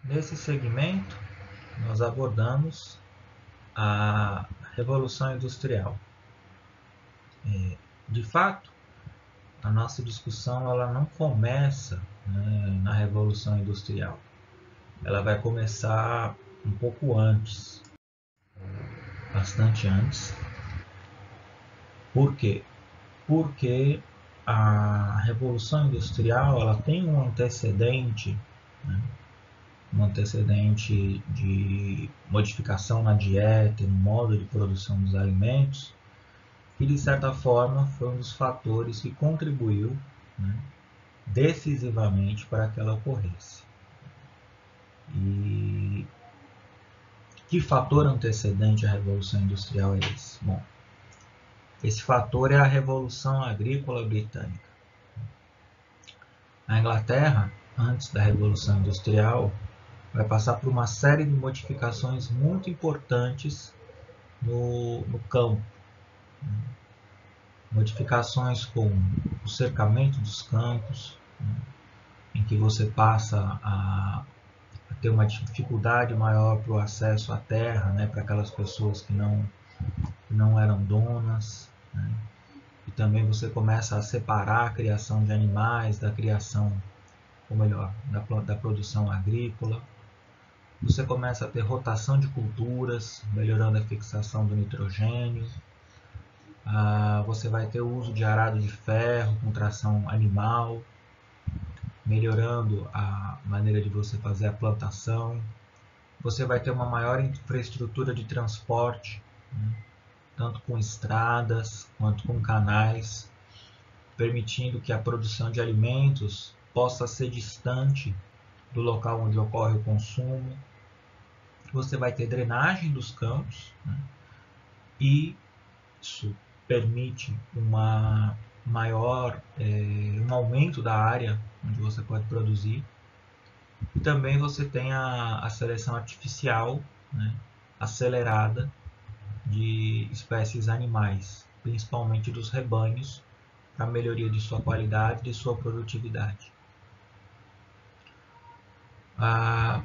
Nesse segmento, nós abordamos a Revolução Industrial. De fato, a nossa discussão ela não começa, né, na Revolução Industrial. Ela vai começar um pouco antes, bastante antes. Por quê? Porque a Revolução Industrial ela tem um antecedente, né, um antecedente de modificação na dieta, no modo de produção dos alimentos, que de certa forma foi um dos fatores que contribuiu, né, decisivamente para que ela ocorresse. E que fator antecedente à Revolução Industrial é esse? Bom, esse fator é a Revolução Agrícola Britânica. A Inglaterra, antes da Revolução Industrial, vai passar por uma série de modificações muito importantes no campo. Modificações como o cercamento dos campos, em que você passa a ter uma dificuldade maior para o acesso à terra, né, para aquelas pessoas que não eram donas, né? E também você começa a separar a criação de animais da criação, ou melhor, da produção agrícola. Você começa a ter rotação de culturas, melhorando a fixação do nitrogênio. Você vai ter o uso de arado de ferro com tração animal, melhorando a maneira de você fazer a plantação. Você vai ter uma maior infraestrutura de transporte, né, tanto com estradas quanto com canais, permitindo que a produção de alimentos possa ser distante do local onde ocorre o consumo. Você vai ter drenagem dos campos, né, e isso permite um aumento da área onde você pode produzir. E também você tem a seleção artificial, né, acelerada de espécies animais, principalmente dos rebanhos, para a melhoria de sua qualidade e de sua produtividade. A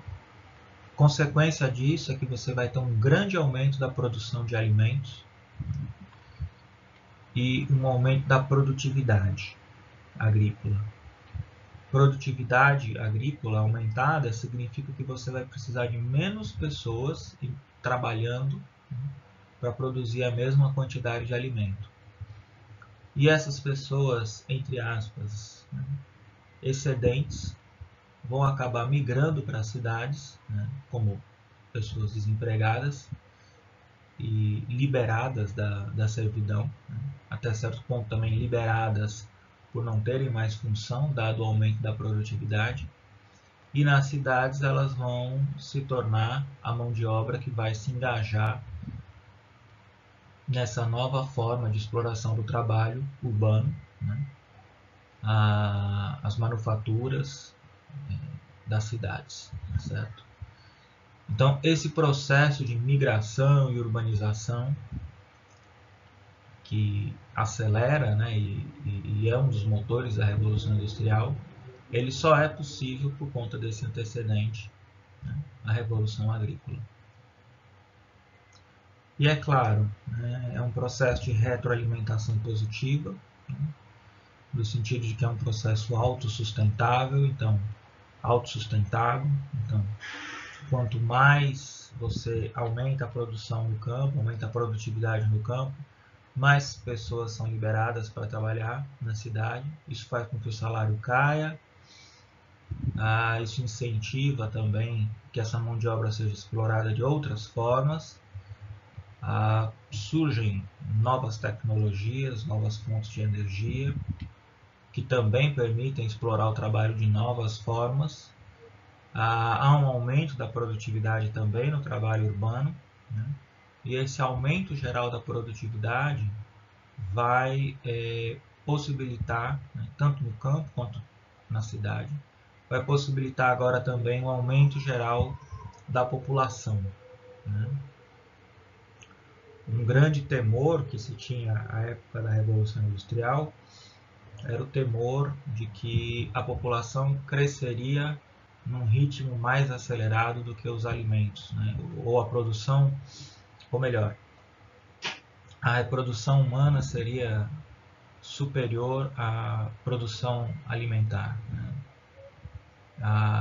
consequência disso é que você vai ter um grande aumento da produção de alimentos e um aumento da produtividade agrícola. Produtividade agrícola aumentada significa que você vai precisar de menos pessoas trabalhando para produzir a mesma quantidade de alimento. E essas pessoas, entre aspas, né, excedentes, vão acabar migrando para as cidades, né, como pessoas desempregadas e liberadas da servidão, né, até certo ponto também liberadas por não terem mais função, dado o aumento da produtividade. E nas cidades elas vão se tornar a mão de obra que vai se engajar nessa nova forma de exploração do trabalho urbano, né, as manufaturas das cidades, certo? Então, esse processo de migração e urbanização que acelera, né, e é um dos motores da Revolução Industrial, ele só é possível por conta desse antecedente, né, a Revolução Agrícola. E é claro, né, é um processo de retroalimentação positiva, né, no sentido de que é um processo autossustentável, então, quanto mais você aumenta a produção no campo, aumenta a produtividade no campo, mais pessoas são liberadas para trabalhar na cidade. Isso faz com que o salário caia. Isso incentiva também que essa mão de obra seja explorada de outras formas. Surgem novas tecnologias, novas fontes de energia, que também permitem explorar o trabalho de novas formas. Há um aumento da produtividade também no trabalho urbano, né? E esse aumento geral da produtividade vai possibilitar, né, tanto no campo quanto na cidade, vai possibilitar agora também um aumento geral da população, né? Um grande temor que se tinha à época da Revolução Industrial era o temor de que a população cresceria num ritmo mais acelerado do que os alimentos, né? Ou a produção, ou melhor, a reprodução humana seria superior à produção alimentar, né?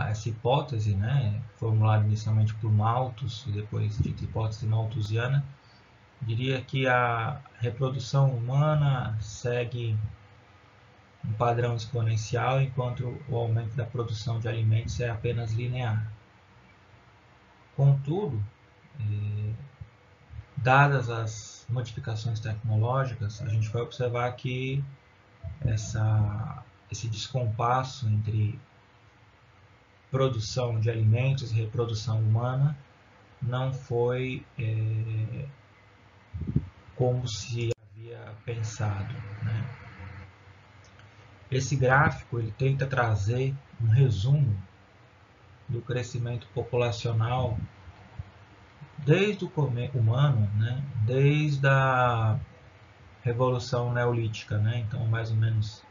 Essa hipótese, né, formulada inicialmente por Malthus e depois dita hipótese malthusiana, diria que a reprodução humana segue um padrão exponencial, enquanto o aumento da produção de alimentos é apenas linear. Contudo, dadas as modificações tecnológicas, a gente vai observar que esse descompasso entre produção de alimentos e reprodução humana não foi como se havia pensado, né? Esse gráfico ele tenta trazer um resumo do crescimento populacional desde o humano, né? Desde a Revolução Neolítica, né? Então mais ou menos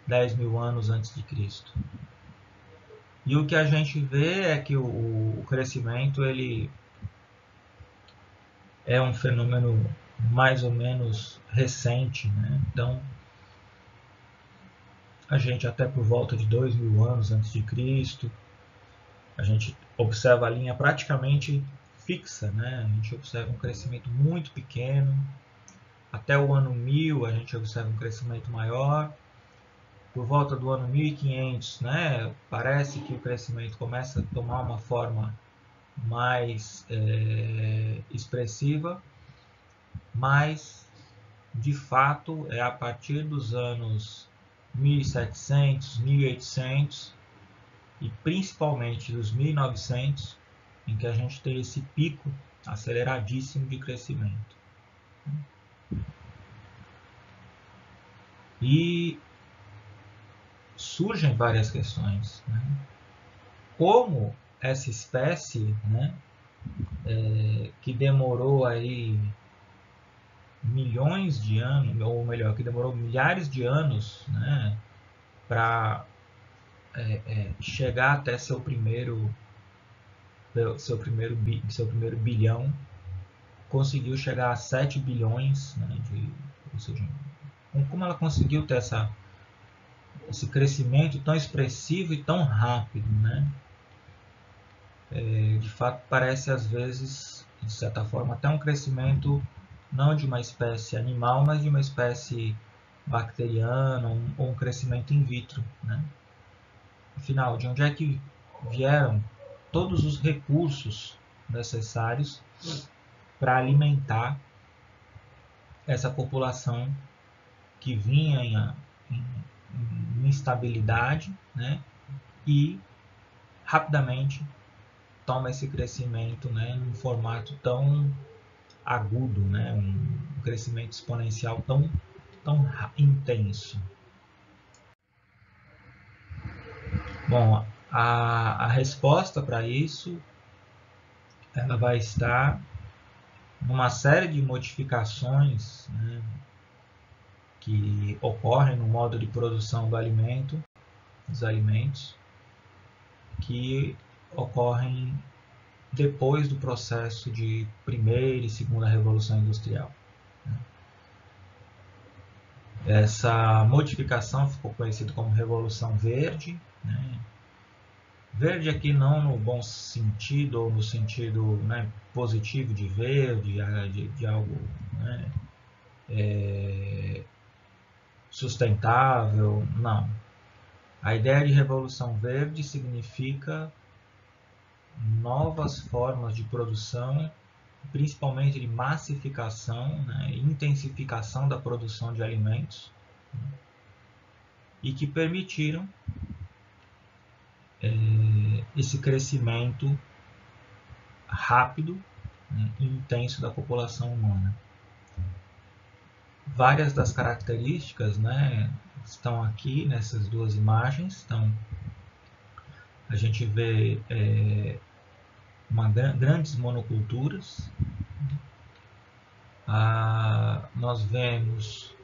10 mil anos antes de Cristo. E o que a gente vê é que o crescimento ele é um fenômeno mais ou menos recente, né? Então a gente até por volta de 2 mil anos antes de Cristo, a gente observa a linha praticamente fixa, né? A gente observa um crescimento muito pequeno. Até o ano 1000 a gente observa um crescimento maior. Por volta do ano 1500, né, parece que o crescimento começa a tomar uma forma mais expressiva, mas de fato é a partir dos anos 1700, 1800 e principalmente dos 1900 em que a gente tem esse pico aceleradíssimo de crescimento. E surgem várias questões, né? Como essa espécie, né, que demorou aí milhões de anos, ou melhor, que demorou milhares de anos, né, para chegar até seu primeiro bilhão, conseguiu chegar a 7 bilhões, né, ou seja, como ela conseguiu ter esse crescimento tão expressivo e tão rápido, né? De fato, parece às vezes, de certa forma, até um crescimento não de uma espécie animal, mas de uma espécie bacteriana, ou um crescimento in vitro, né? Afinal, de onde é que vieram todos os recursos necessários para alimentar essa população que vinha em instabilidade, né? E rapidamente toma esse crescimento, né, num formato tão agudo, né, um crescimento exponencial tão intenso. Bom, a resposta para isso ela vai estar numa série de modificações, né, que ocorrem no modo de produção do alimento, dos alimentos, que ocorrem depois do processo de primeira e segunda revolução industrial. Essa modificação ficou conhecida como Revolução Verde, né? Verde aqui não no bom sentido, ou no sentido, né, positivo de verde, de algo, né, sustentável, não. A ideia de Revolução Verde significa novas formas de produção, principalmente de massificação, né, e intensificação da produção de alimentos, e que permitiram esse crescimento rápido, né, e intenso da população humana. Várias das características, né, estão aqui nessas duas imagens. Então, a gente vê grandes monoculturas. Nós vemos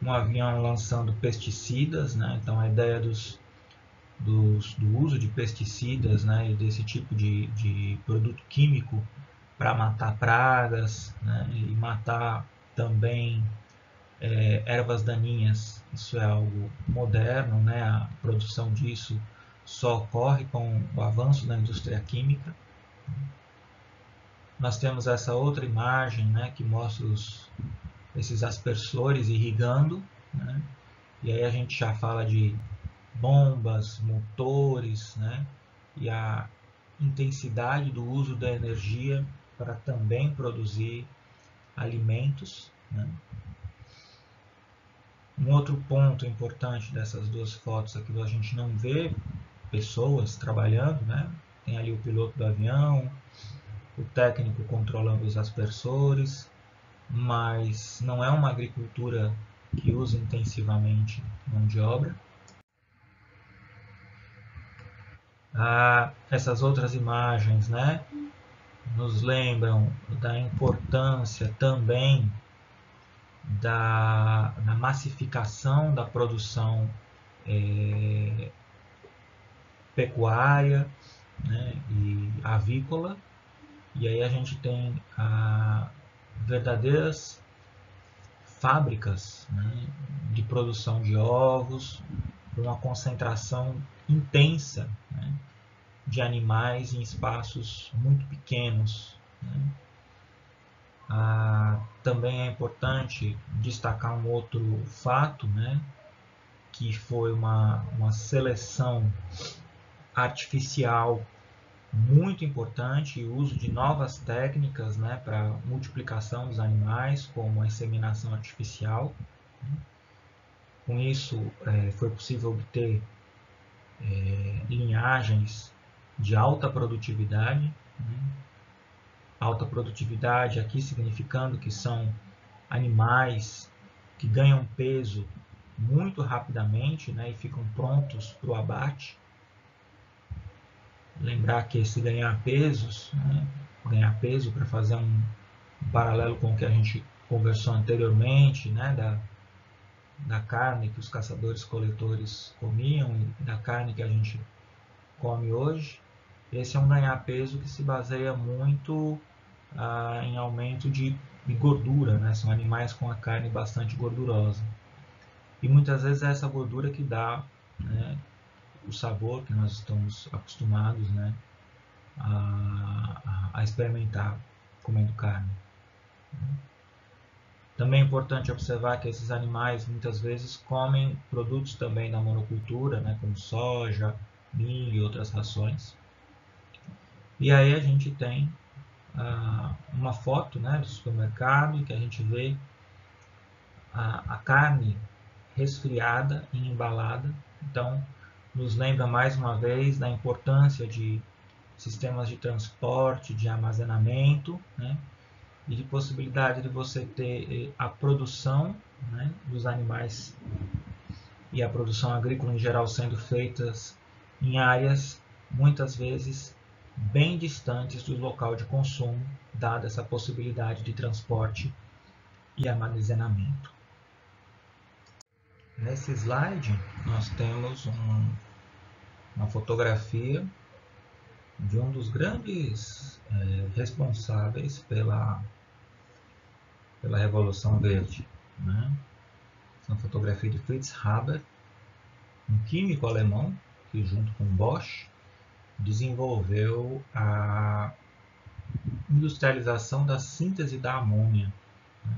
um avião lançando pesticidas, né? Então a ideia dos do uso de pesticidas, né, e desse tipo de produto químico para matar pragas, né, e matar também ervas daninhas. Isso é algo moderno, né, a produção disso só ocorre com o avanço da indústria química. Nós temos essa outra imagem, né, que mostra esses aspersores irrigando, né, e aí a gente já fala de bombas, motores, né, e a intensidade do uso da energia para também produzir alimentos, né. Um outro ponto importante dessas duas fotos aqui, a gente não vê pessoas trabalhando, né? Tem ali o piloto do avião, o técnico controlando os aspersores, mas não é uma agricultura que usa intensivamente mão de obra. Essas outras imagens, né, nos lembram da importância também da massificação da produção pecuária, né, e avícola. E aí a gente tem verdadeiras fábricas, né, de produção de ovos, uma concentração intensa, né, de animais em espaços muito pequenos, né. Também é importante destacar um outro fato, né, que foi uma seleção artificial muito importante, o uso de novas técnicas, né, para multiplicação dos animais, como a inseminação artificial. Com isso, foi possível obter linhagens de alta produtividade. Né? Alta produtividade aqui significando que são animais que ganham peso muito rapidamente, né, e ficam prontos para o abate. Lembrar que esse ganhar peso para fazer um paralelo com o que a gente conversou anteriormente, né, da carne que os caçadores-coletores comiam e da carne que a gente come hoje. Esse é um ganhar-peso que se baseia muito em aumento de gordura, né? São animais com a carne bastante gordurosa. E muitas vezes é essa gordura que dá, né, o sabor que nós estamos acostumados, né, a experimentar comendo carne. Também é importante observar que esses animais muitas vezes comem produtos também da monocultura, né, como soja, milho e outras rações. E aí a gente tem uma foto, né, do supermercado em que a gente vê a carne resfriada e embalada. Então, nos lembra mais uma vez da importância de sistemas de transporte, de armazenamento, né, e de possibilidade de você ter a produção, né, dos animais e a produção agrícola em geral sendo feitas em áreas muitas vezes bem distantes do local de consumo, dada essa possibilidade de transporte e armazenamento. Nesse slide nós temos uma fotografia de um dos grandes responsáveis pela Revolução Verde, né? Essa é uma fotografia de Fritz Haber, um químico alemão que, junto com Bosch, desenvolveu a industrialização da síntese da amônia. Né?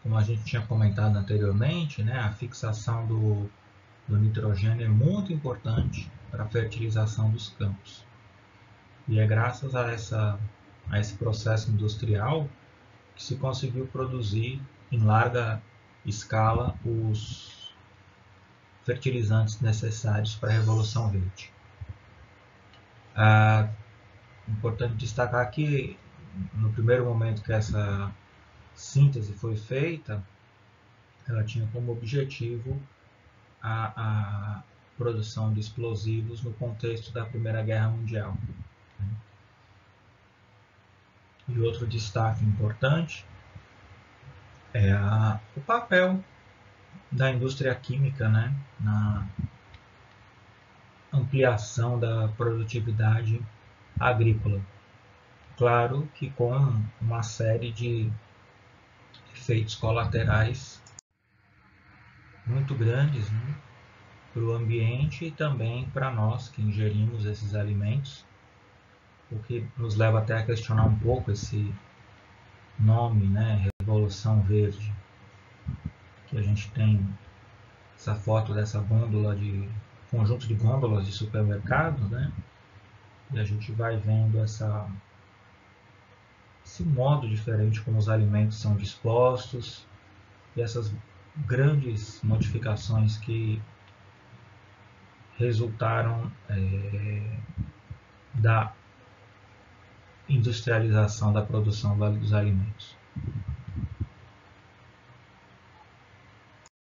Como a gente tinha comentado anteriormente, né, a fixação do nitrogênio é muito importante para a fertilização dos campos. E é graças a esse processo industrial que se conseguiu produzir em larga escala os fertilizantes necessários para a Revolução Verde. Importante destacar que no primeiro momento que essa síntese foi feita, ela tinha como objetivo a produção de explosivos no contexto da Primeira Guerra Mundial. E outro destaque importante é o papel da indústria química, né, ampliação da produtividade agrícola. Claro que com uma série de efeitos colaterais muito grandes, né, para o ambiente e também para nós que ingerimos esses alimentos, o que nos leva até a questionar um pouco esse nome, né, Revolução Verde, que a gente tem essa foto dessa gôndola de conjunto de gôndolas de supermercado, né, e a gente vai vendo esse modo diferente como os alimentos são dispostos e essas grandes modificações que resultaram da industrialização da produção dos alimentos.